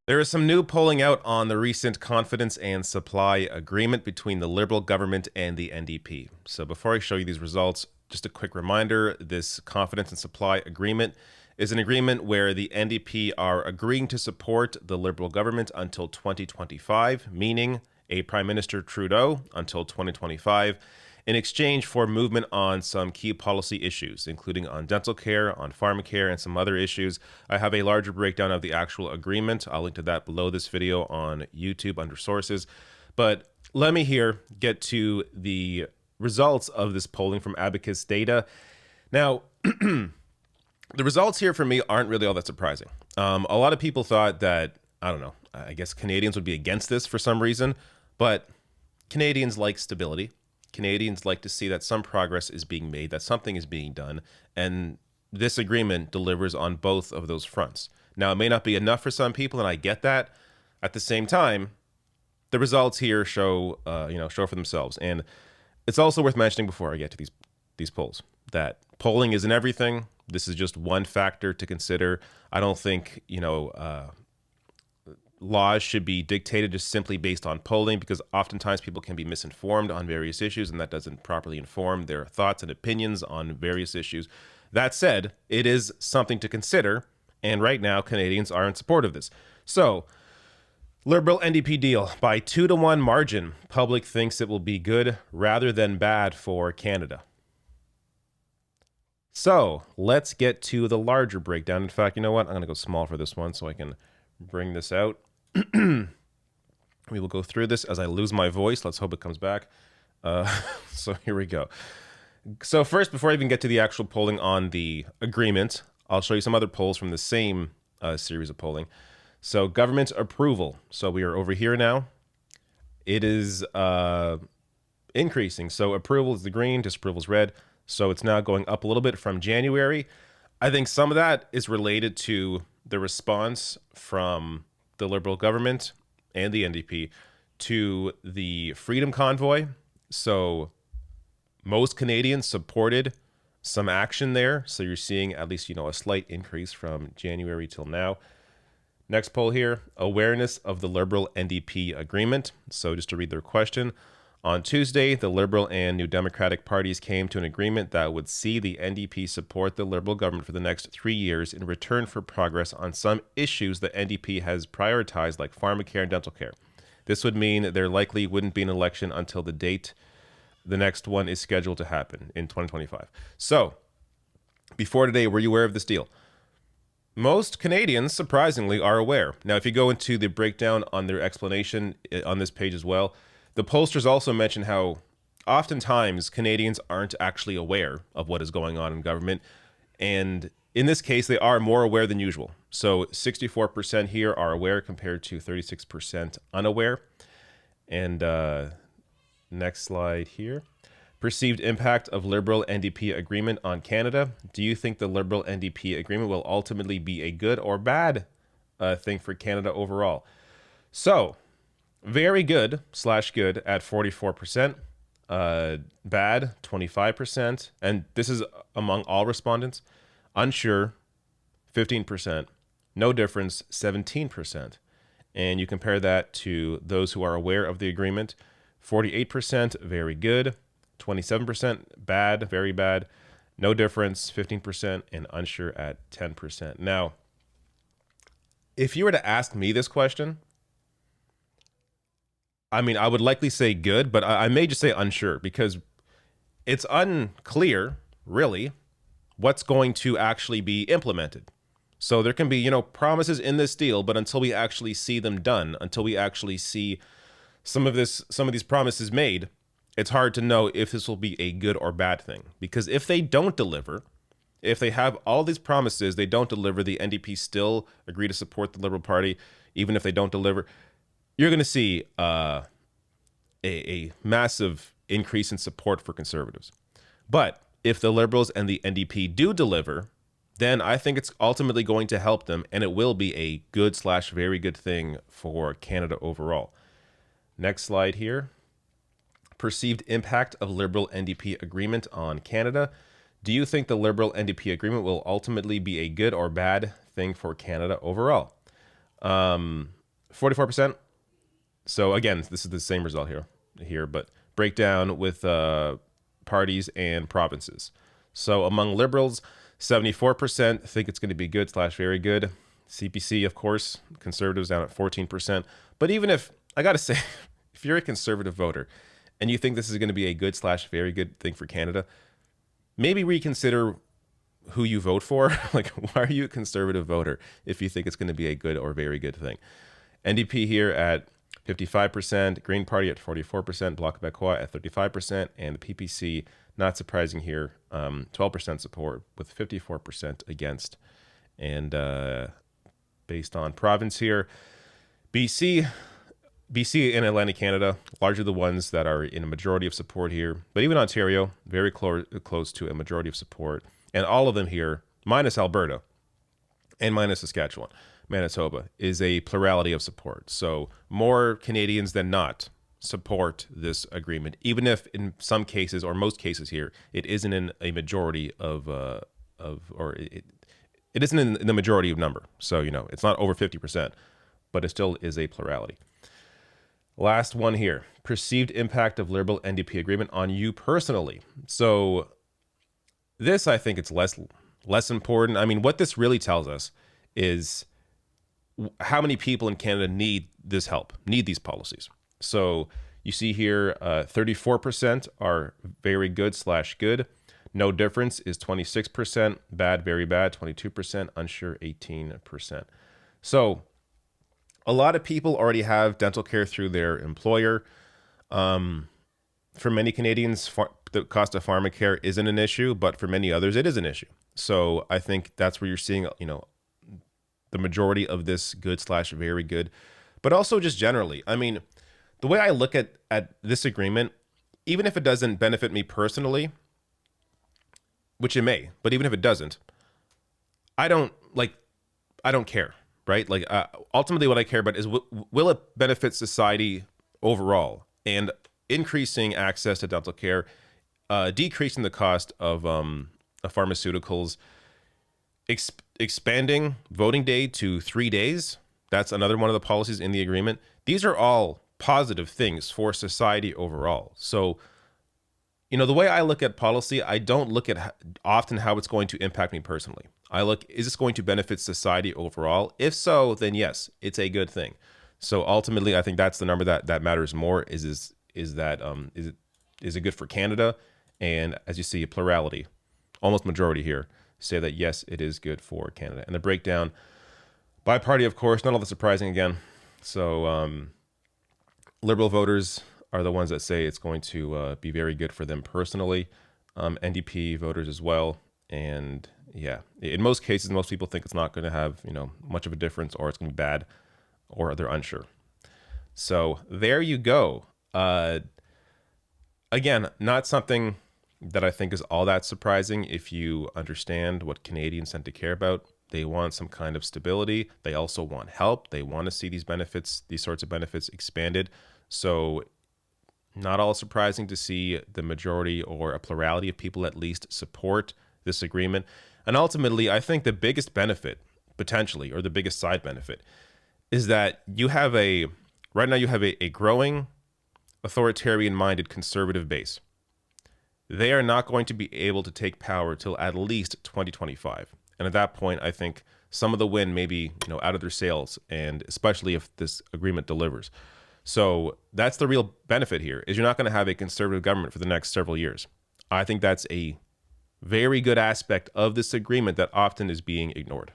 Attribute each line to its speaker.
Speaker 1: There is some new polling out on the recent confidence and supply agreement between the Liberal government and the NDP. So before I show you these results, just a quick reminder, this confidence and supply agreement is an agreement where the NDP are agreeing to support the Liberal government until 2025, meaning a Prime Minister Trudeau until 2025, in exchange for movement on some key policy issues, including on dental care, on pharmacare, and some other issues. I have a larger breakdown of the actual agreement. I'll link to that below this video on YouTube under sources. But let me here get to the results of this polling from Abacus Data. Now, the results here for me aren't really all that surprising. A lot of people thought that, I don't know, I guess Canadians would be against this for some reason, but Canadians like stability. Canadians like to see that some progress is being made, that something is being done, and this agreement delivers on both of those fronts. Now, it may not be enough for some people, and I get that. At the same time, the results here show for themselves. And it's also worth mentioning before I get to these polls that polling isn't everything. This is just one factor to consider. I don't think laws should be dictated just simply based on polling, because oftentimes people can be misinformed on various issues, and that doesn't properly inform their thoughts and opinions on various issues. That said, it is something to consider, and right now Canadians are in support of this. So, Liberal-NDP deal by 2-to-1 margin. Public thinks it will be good rather than bad for Canada. So, let's get to the larger breakdown. In fact, you know what? I'm going to go small for this one so I can bring this out. We will go through this as I lose my voice. Let's hope it comes back. So here we go. So first, before I even get to the actual polling on the agreement, I'll show you some other polls from the same series of polling. So government approval. So we are over here now. It is increasing. So approval is the green, disapproval is red. So it's now going up a little bit from January. I think some of that is related to the response from the Liberal government and the NDP to the Freedom Convoy. So most Canadians supported some action there. So you're seeing at least, a slight increase from January till now. Next poll here, awareness of the Liberal-NDP agreement. So just to read their question. On Tuesday, the Liberal and New Democratic parties came to an agreement that would see the NDP support the Liberal government for the next 3 years in return for progress on some issues the NDP has prioritized, like pharmacare and dental care. This would mean there likely wouldn't be an election until the date the next one is scheduled to happen in 2025. So, before today, were you aware of this deal? Most Canadians, surprisingly, are aware. Now, if you go into the breakdown on their explanation on this page as well, the pollsters also mention how oftentimes Canadians aren't actually aware of what is going on in government. And in this case, they are more aware than usual. So 64% here are aware compared to 36% unaware. And next slide here. Perceived impact of Liberal-NDP agreement on Canada. Do you think the Liberal-NDP agreement will ultimately be a good or bad thing for Canada overall? So, very good / good at 44%, bad 25%, and this is among all respondents. Unsure 15%, no difference 17%. And you compare that to those who are aware of the agreement, 48% very good, 27% bad, very bad, no difference 15%, and unsure at 10%. Now, if you were to ask me this question, I mean, I would likely say good, but I may just say unsure, because it's unclear, really, what's going to actually be implemented. So there can be, promises in this deal, but until we actually see them done, until we actually see some of these promises made, it's hard to know if this will be a good or bad thing. Because if they don't deliver, if they have all these promises, they don't deliver, the NDP still agree to support the Liberal Party, even if they don't deliver, you're going to see a massive increase in support for Conservatives. But if the Liberals and the NDP do deliver, then I think it's ultimately going to help them, and it will be a good / very good thing for Canada overall. Next slide here. Perceived impact of Liberal-NDP agreement on Canada. Do you think the Liberal-NDP agreement will ultimately be a good or bad thing for Canada overall? 44%. So again, this is the same result here, but breakdown with parties and provinces. So among Liberals, 74% think it's going to be good / very good. CPC, of course, Conservatives down at 14%. But even if, I got to say, if you're a Conservative voter and you think this is going to be a good / very good thing for Canada, maybe reconsider who you vote for. Like, why are you a Conservative voter if you think it's going to be a good or very good thing? NDP here at 55%, Green Party at 44%, Bloc Québécois at 35%, and the PPC, not surprising here, 12% support with 54% against. And based on province here, BC and Atlantic Canada, largely the ones that are in a majority of support here. But even Ontario, very close to a majority of support. And all of them here, minus Alberta and minus Saskatchewan, Manitoba, is a plurality of support. So more Canadians than not support this agreement, even if in some cases or most cases here, it isn't in a majority it isn't in the majority of number. So, it's not over 50%, but it still is a plurality. Last one here, perceived impact of Liberal-NDP agreement on you personally. So this, I think it's less important. I mean, what this really tells us is how many people in Canada need this help, need these policies. So you see here, 34% are very good / good. No difference is 26%. Bad, very bad, 22%. Unsure, 18%. So a lot of people already have dental care through their employer. For many Canadians, the cost of pharmacare isn't an issue, but for many others, it is an issue. So I think that's where you're seeing, the majority of this good / very good, but also just generally. I mean, the way I look at this agreement, even if it doesn't benefit me personally, which it may, but even if it doesn't, I don't care, right? Like, ultimately what I care about is will it benefit society overall, and increasing access to dental care, decreasing the cost of pharmaceuticals, expanding voting day to 3 days. That's another one of the policies in the agreement. These are all positive things for society overall. So, the way I look at policy, I don't look at often how it's going to impact me personally. I look, is this going to benefit society overall? If so, then yes, it's a good thing. So ultimately, I think that's the number that matters more. Is it good for Canada? And as you see, a plurality, almost majority here, say that yes, it is good for Canada. And the breakdown by party, of course, not all that surprising again. So Liberal voters are the ones that say it's going to be very good for them personally. NDP voters as well. And yeah, in most cases, most people think it's not going to have, much of a difference, or it's going to be bad, or they're unsure. So there you go. Again, not something that I think is all that surprising if you understand what Canadians tend to care about. They want some kind of stability. They also want help. They want to see these sorts of benefits expanded. So not all surprising to see the majority or a plurality of people at least support this agreement. And ultimately, I think the biggest benefit, potentially, or the biggest side benefit, is that right now you have a growing authoritarian-minded conservative base. They are not going to be able to take power till at least 2025. And at that point, I think some of the wind may be, out of their sails, and especially if this agreement delivers. So that's the real benefit here, is you're not going to have a conservative government for the next several years. I think that's a very good aspect of this agreement that often is being ignored.